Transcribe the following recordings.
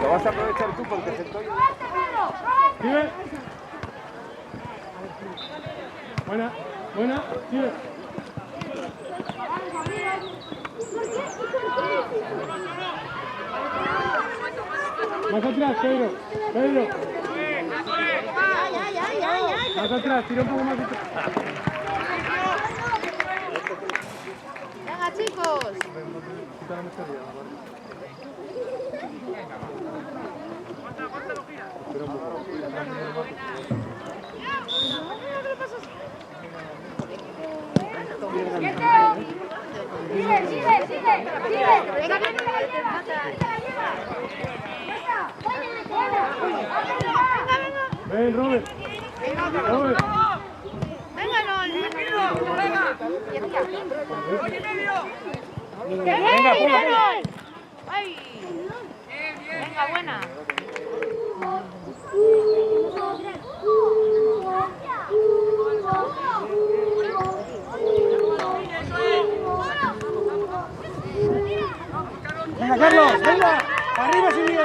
Lo vas a aprovechar tú porque se estoy... Sigue. Buena, buena, sigue. Más atrás, Pedro. Pedro. Más atrás, tira un poco más atrás. Venga, chicos. Ven, Robert. Robert. Venga, no. Venga, ponla. Ay. Venga, buena. Venga, Carlos, venga. Arriba, sin miedo.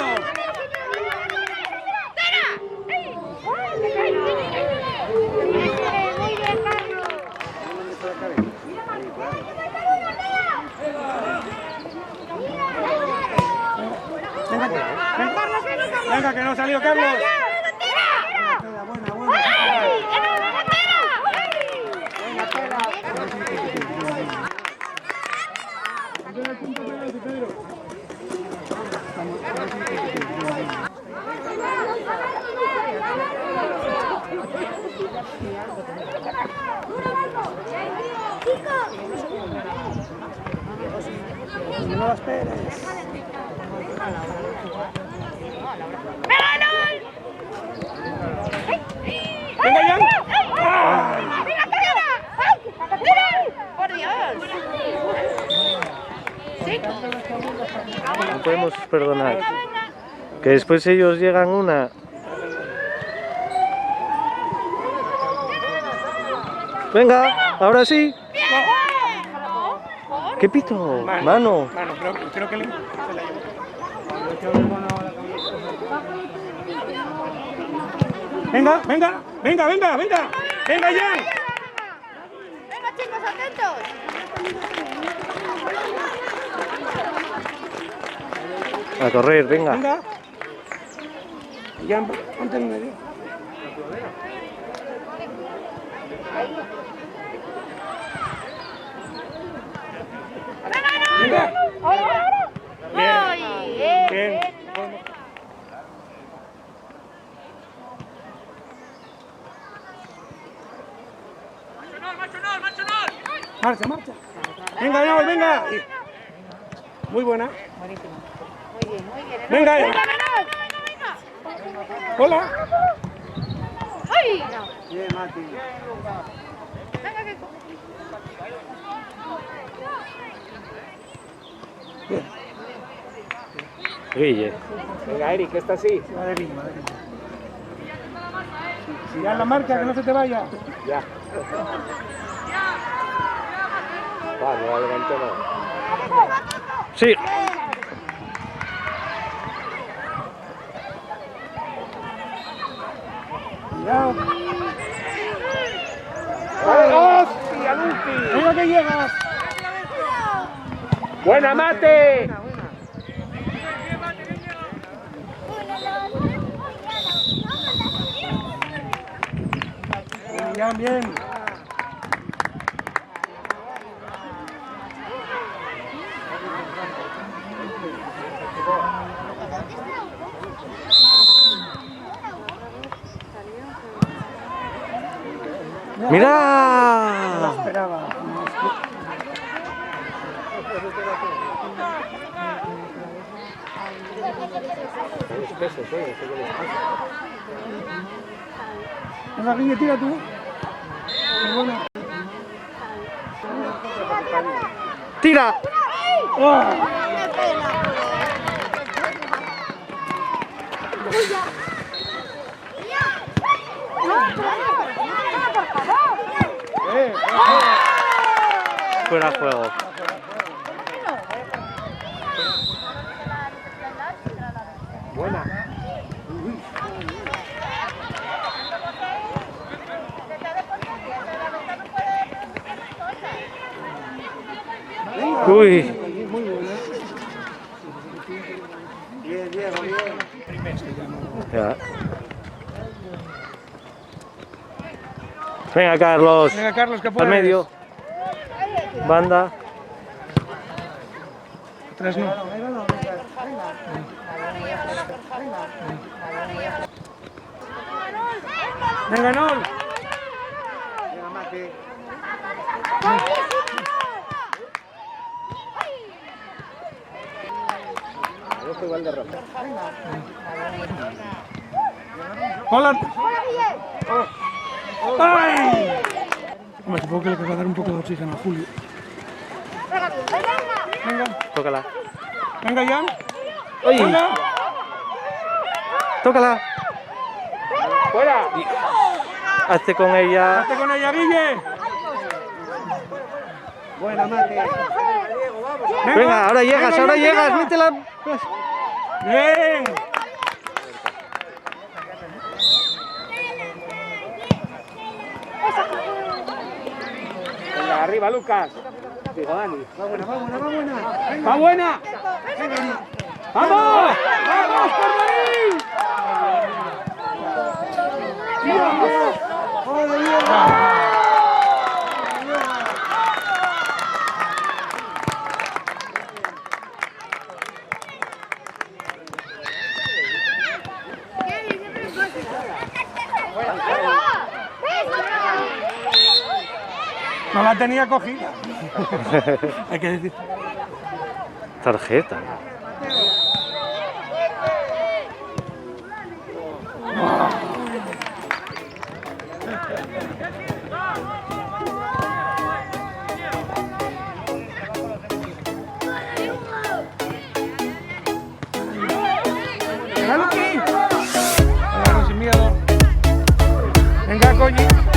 Venga, que no ha salido Carlos. Buena, buena. No las esperes. ¡Venga ya! ¡Por Dios! No podemos perdonar. Que después ellos llegan una. Venga, ahora sí. ¿Qué pito? Mano. Mano, creo que se la llevó. Venga, venga, venga, venga, venga. Venga ya. Venga, chicos, atentos. A correr, venga. Venga. Ya, ponte en medio. Venga. ¡Ay! Bien. Marcha, marcha. Venga, venga, venga. Muy buena. Buenísimo. Muy bien, muy bien. Venga, venga. Hola. ¡Ay! Bien, Mati. Venga, que... Guille. Venga, Eric, está así. Madre mía. Ya la marca, que no se te vaya. Ya. Vale, la levanté más. Sí. Cuidado. ¡Hostia, Lupi! Venga que llegas. ¡Buena, Mate! Bien, bien. ¡Mira! No esperaba. Venga, Guille, tira tú. Muy buena. ¡Tira! ¡Oh! Fuera juego. Buena. Uy. Muy buena. Bien, Diego, bien. Ya. Venga, Carlos. Venga, Carlos, que Al puedes. medio. Banda. Atrás no. Venga, Nol. Venga, Mate. Esto igual de rojo. Hola. ¡Ay! Hombre, supongo que le querrá dar un poco de oxígeno a Julio. Venga, Tócala. venga, Jan. ¡Uy! Venga. Tócala. ¡Fuera! Hazte con ella. Hazte con ella, Guille. Buena, Mate. Venga, ahora llegas, venga, ahora Jan, llegas. venga. Métela. Bien. Venga, arriba, Lucas. Digo, Dani. Va buena, va buena, va buena. ¡Va buena! ¡Vamos! ¡Vamos, Cormarín! No la tenía cogida. Hay que decir. Tarjeta. Venga, Luqui. Venga, sin miedo. Venga, Coñi.